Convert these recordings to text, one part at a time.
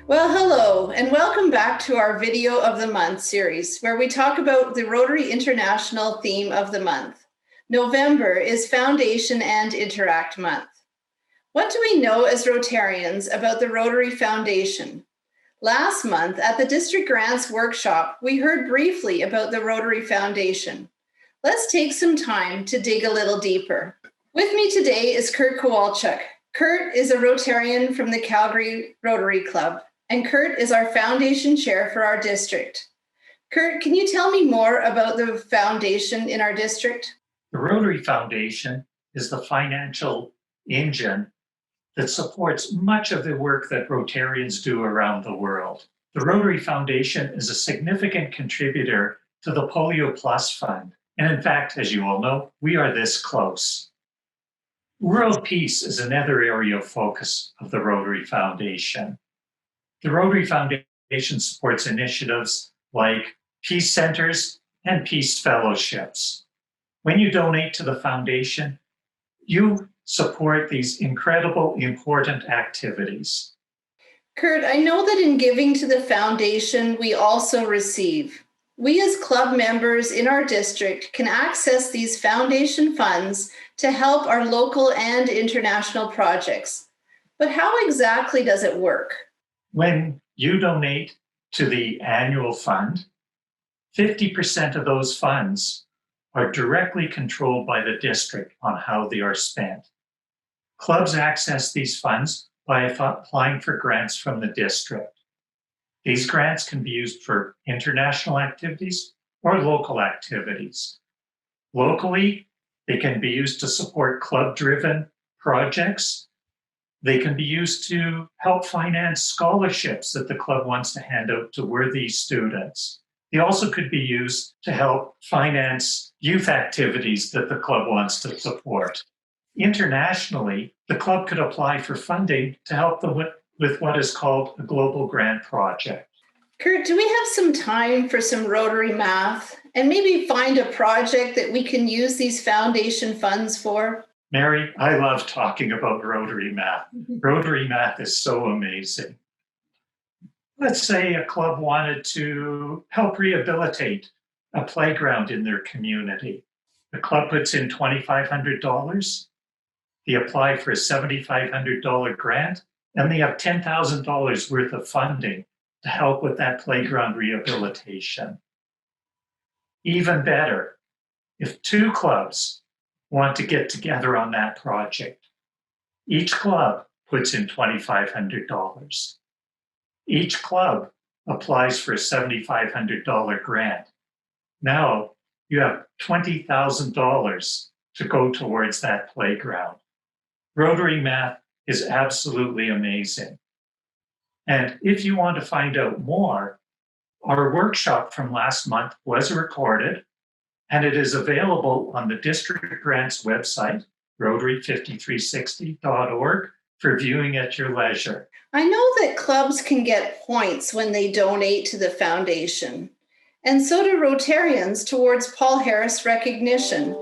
Well, hello, and welcome back to our Video of the Month series, where we talk about the Rotary International theme of the month. November is Foundation and InterACT Month. What do we know as Rotarians about the Rotary Foundation? Last month at the District Grants Workshop, we heard briefly about the Rotary Foundation. Let's take some time to dig a little deeper. With me today is Kurt Kowalchuk. Kurt is a Rotarian from the Calgary Rotary Club, and Kurt is our foundation chair for our district. Kurt, can you tell me more about the foundation in our district? The Rotary Foundation is the financial engine that supports much of the work that Rotarians do around the world. The Rotary Foundation is a significant contributor to the Polio Plus Fund. And in fact, as you all know, we are this close. World peace is another area of focus of the Rotary Foundation. The Rotary Foundation supports initiatives like peace centers and peace fellowships. When you donate to the foundation, you support these incredible, important activities. Kurt, I know that in giving to the foundation, we also receive. We as club members in our district can access these foundation funds to help our local and international projects. But how exactly does it work? When you donate to the annual fund, 50% of those funds are directly controlled by the district on how they are spent. Clubs access these funds by applying for grants from the district. These grants can be used for international activities or local activities. Locally, they can be used to support club-driven projects. They can be used to help finance scholarships that the club wants to hand out to worthy students. They also could be used to help finance youth activities that the club wants to support. Internationally, the club could apply for funding to help them with what is called a global grant project. Kurt, do we have some time for some Rotary Math and maybe find a project that we can use these foundation funds for? Mary, I love talking about Rotary Math. Rotary Math is so amazing. Let's say a club wanted to help rehabilitate a playground in their community. The club puts in $2,500. They apply for a $7,500 grant, and they have $10,000 worth of funding to help with that playground rehabilitation. Even better, if two clubs want to get together on that project, each club puts in $2,500. Each club applies for a $7,500 grant. Now you have $20,000 to go towards that playground. Rotary Math is absolutely amazing. And if you want to find out more, our workshop from last month was recorded, and it is available on the District Grants website, rotary5360.org, for viewing at your leisure. I know that clubs can get points when they donate to the foundation, and so do Rotarians towards Paul Harris recognition.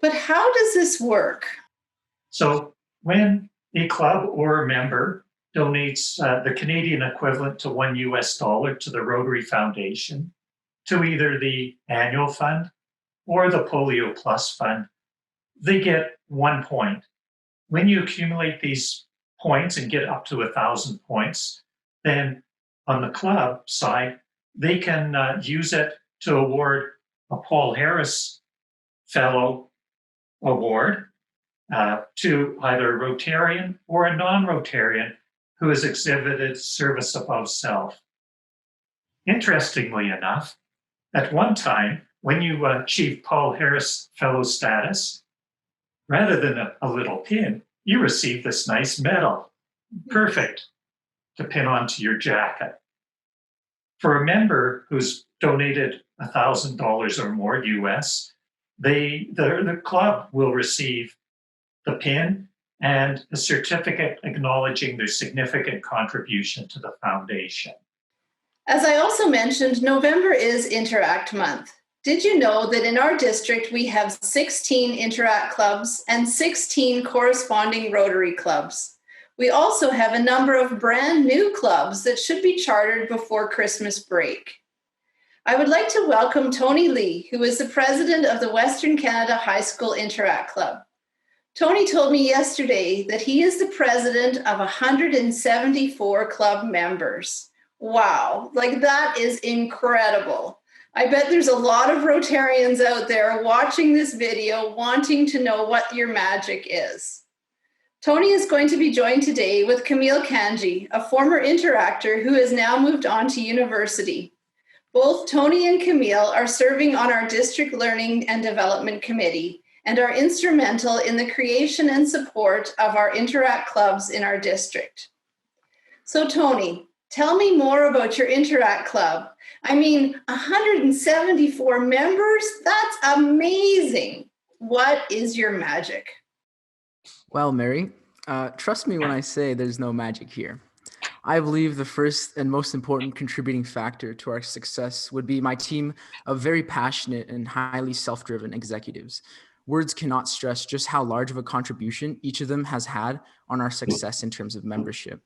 But how does this work? So when a club or a member donates the Canadian equivalent to $1 to the Rotary Foundation, to either the annual fund or the Polio Plus Fund, they get 1 point. When you accumulate these points and get up to 1,000 points, then on the club side, they can use it to award a Paul Harris Fellow Award to either a Rotarian or a non-Rotarian who has exhibited service above self. Interestingly enough, at one time, when you achieved Paul Harris Fellow status, rather than a little pin, you received this nice medal. Perfect to pin onto your jacket. For a member who's donated $1,000 or more US, the club will receive the pin and a certificate acknowledging their significant contribution to the foundation. As I also mentioned, November is InterACT Month. Did you know that in our district we have 16 InterACT clubs and 16 corresponding Rotary clubs? We also have a number of brand new clubs that should be chartered before Christmas break. I would like to welcome Tony Lee, who is the president of the Western Canada High School InterACT Club. Tony told me yesterday that he is the president of 174 club members. Wow, like that is incredible. I bet there's a lot of Rotarians out there watching this video wanting to know what your magic is. Tony is going to be joined today with Camille Kanji, a former interactor who has now moved on to university. Both Tony and Camille are serving on our District Learning and Development Committee and are instrumental in the creation and support of our InterACT clubs in our district. So Tony, tell me more about your InterACT club. I mean, 174 members? That's amazing. What is your magic? Well, Mary, trust me when I say there's no magic here. I believe the first and most important contributing factor to our success would be my team of very passionate and highly self-driven executives. Words cannot stress just how large of a contribution each of them has had on our success in terms of membership.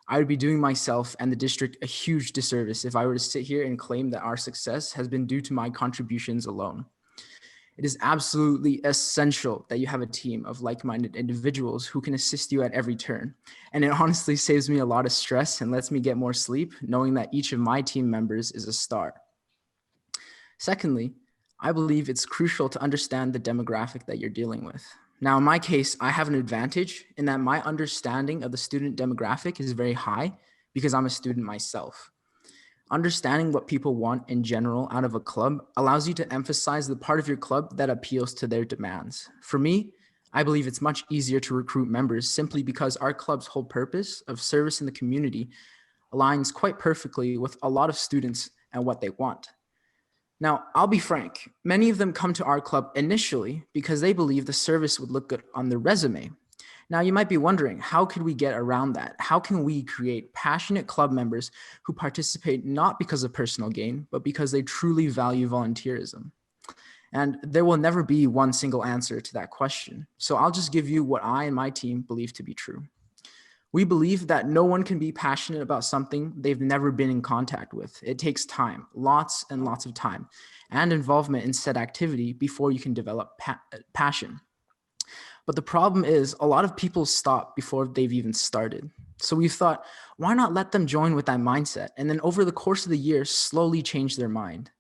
I would be doing myself and the district a huge disservice if I were to sit here and claim that our success has been due to my contributions alone. It is absolutely essential that you have a team of like-minded individuals who can assist you at every turn. And it honestly saves me a lot of stress and lets me get more sleep, knowing that each of my team members is a star. Secondly, I believe it's crucial to understand the demographic that you're dealing with. Now, in my case, I have an advantage in that my understanding of the student demographic is very high because I'm a student myself. Understanding what people want in general out of a club allows you to emphasize the part of your club that appeals to their demands. For me, I believe it's much easier to recruit members simply because our club's whole purpose of service in the community aligns quite perfectly with a lot of students and what they want. Now, I'll be frank, many of them come to our club initially because they believe the service would look good on their resume. Now, you might be wondering, how could we get around that? How can we create passionate club members who participate not because of personal gain, but because they truly value volunteerism? And there will never be one single answer to that question. So I'll just give you what I and my team believe to be true. We believe that no one can be passionate about something they've never been in contact with. It takes time, lots and lots of time, and involvement in said activity before you can develop passion. But the problem is a lot of people stop before they've even started. So we thought, why not let them join with that mindset? And then over the course of the year, slowly change their mind.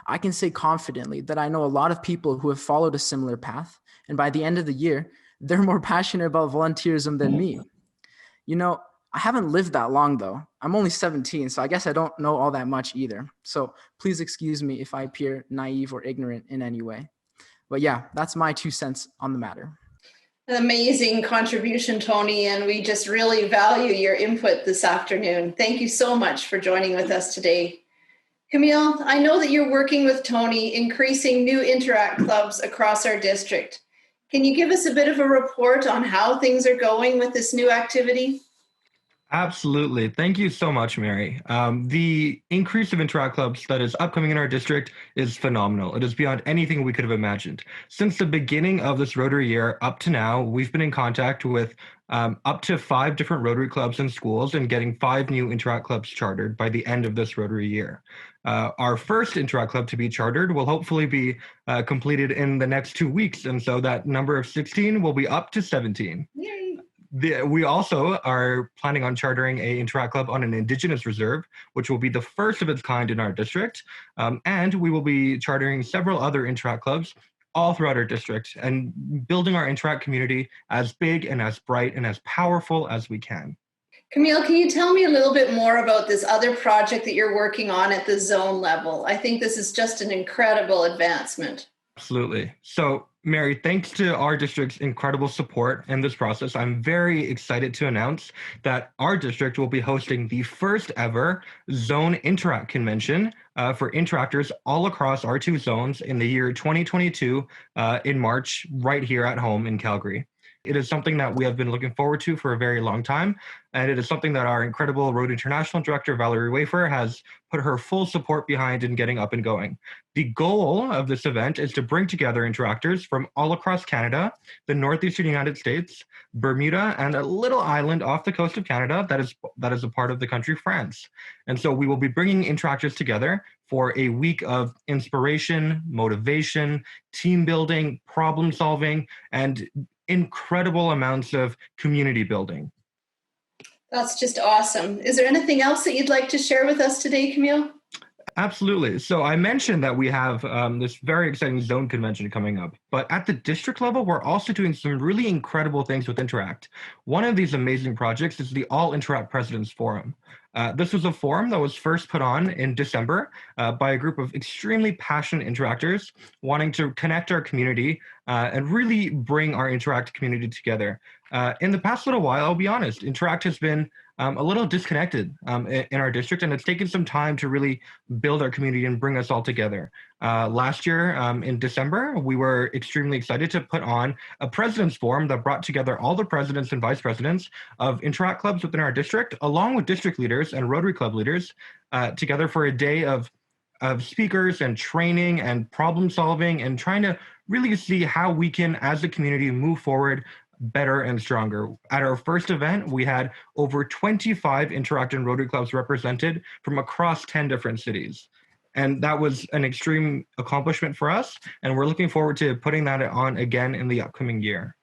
I can say confidently that I know a lot of people who have followed a similar path. And by the end of the year, they're more passionate about volunteerism than me. You know, I haven't lived that long though. I'm only 17, so I guess I don't know all that much either. So please excuse me if I appear naive or ignorant in any way. But yeah, that's my 2 cents on the matter. An amazing contribution, Tony, and we just really value your input this afternoon. Thank you so much for joining with us today. Camille, I know that you're working with Tony, increasing new InterACT clubs across our district. Can you give us a bit of a report on how things are going with this new activity? Absolutely. Thank you so much, Mary. The increase of InterACT clubs that is upcoming in our district is phenomenal. It is beyond anything we could have imagined. Since the beginning of this Rotary year up to now, we've been in contact with up to 5 different Rotary clubs and schools and getting 5 new InterACT clubs chartered by the end of this Rotary year. Our first InterACT club to be chartered will hopefully be completed in the next 2 weeks. And so that number of 16 will be up to 17. Yay. We also are planning on chartering a InterACT club on an Indigenous reserve, which will be the first of its kind in our district. And we will be chartering several other InterACT clubs all throughout our district and building our InterACT community as big and as bright and as powerful as we can. Camille, can you tell me a little bit more about this other project that you're working on at the zone level? I think this is just an incredible advancement. Absolutely. So, Mary, thanks to our district's incredible support in this process, I'm very excited to announce that our district will be hosting the first ever Zone InterACT Convention for interactors all across our 2 zones in the year 2022 in March, right here at home in Calgary. It is something that we have been looking forward to for a very long time, and it is something that our incredible Rotary International Director, Valerie Wafer, has put her full support behind in getting up and going. The goal of this event is to bring together interactors from all across Canada, the northeastern United States, Bermuda, and a little island off the coast of Canada that is a part of the country France. And so we will be bringing interactors together for a week of inspiration, motivation, team building, problem solving, and incredible amounts of community building. That's just awesome. Is there anything else that you'd like to share with us today, Camille? Absolutely. So I mentioned that we have this very exciting zone convention coming up, but at the district level, we're also doing some really incredible things with InterACT. One of these amazing projects is the All InterACT Presidents Forum. This was a forum that was first put on in December by a group of extremely passionate interactors wanting to connect our community and really bring our InterACT community together. In the past little while, I'll be honest, InterACT has been a little disconnected in our district, and it's taken some time to really build our community and bring us all together. Last year in December, we were extremely excited to put on a president's forum that brought together all the presidents and vice presidents of InterACT clubs within our district, along with district leaders and Rotary Club leaders, together for a day of speakers and training and problem solving and trying to really see how we can, as a community, move forward better and stronger. At our first event, we had over 25 InterACT and Rotary clubs represented from across 10 different cities. And that was an extreme accomplishment for us. And we're looking forward to putting that on again in the upcoming year.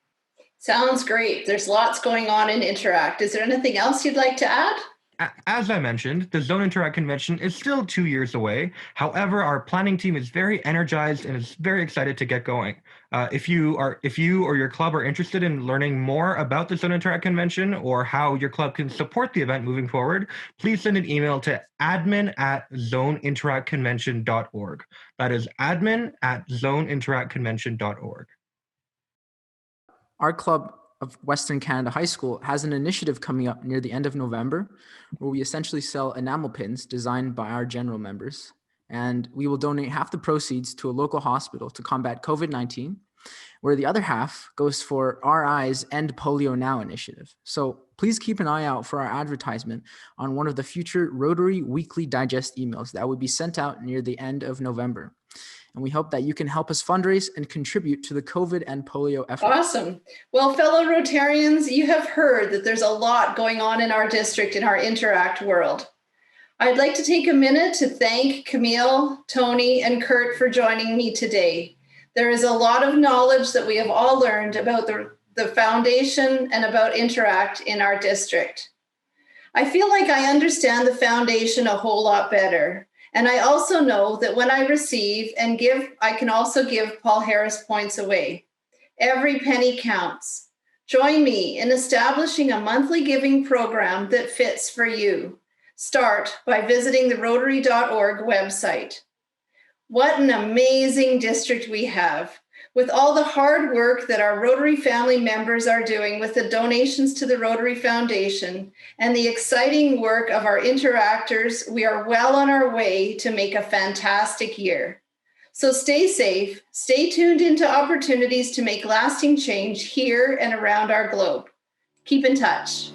Sounds great. There's lots going on in InterACT. Is there anything else you'd like to add? As I mentioned, the Zone InterACT Convention is still 2 years away. However, our planning team is very energized and is very excited to get going. If you or your club are interested in learning more about the Zone InterACT Convention or how your club can support the event moving forward, please send an email to admin@zoneinteractconvention.org. That is admin@zoneinteractconvention.org. Our club of Western Canada High School has an initiative coming up near the end of November where we essentially sell enamel pins designed by our general members. And we will donate half the proceeds to a local hospital to combat COVID-19, where the other half goes for Our Eyes End Polio Now initiative. So please keep an eye out for our advertisement on one of the future Rotary Weekly Digest emails that will be sent out near the end of November. And we hope that you can help us fundraise and contribute to the COVID and polio effort. Awesome. Well, fellow Rotarians, you have heard that there's a lot going on in our district, in our InterACT world. I'd like to take a minute to thank Camille, Tony, and Kurt for joining me today. There is a lot of knowledge that we have all learned about the foundation and about InterACT in our district. I feel like I understand the foundation a whole lot better. And I also know that when I receive and give, I can also give Paul Harris points away. Every penny counts. Join me in establishing a monthly giving program that fits for you. Start by visiting the Rotary.org website. What an amazing district we have. With all the hard work that our Rotary family members are doing with the donations to the Rotary Foundation and the exciting work of our interactors, we are well on our way to make a fantastic year. So stay safe, stay tuned into opportunities to make lasting change here and around our globe. Keep in touch.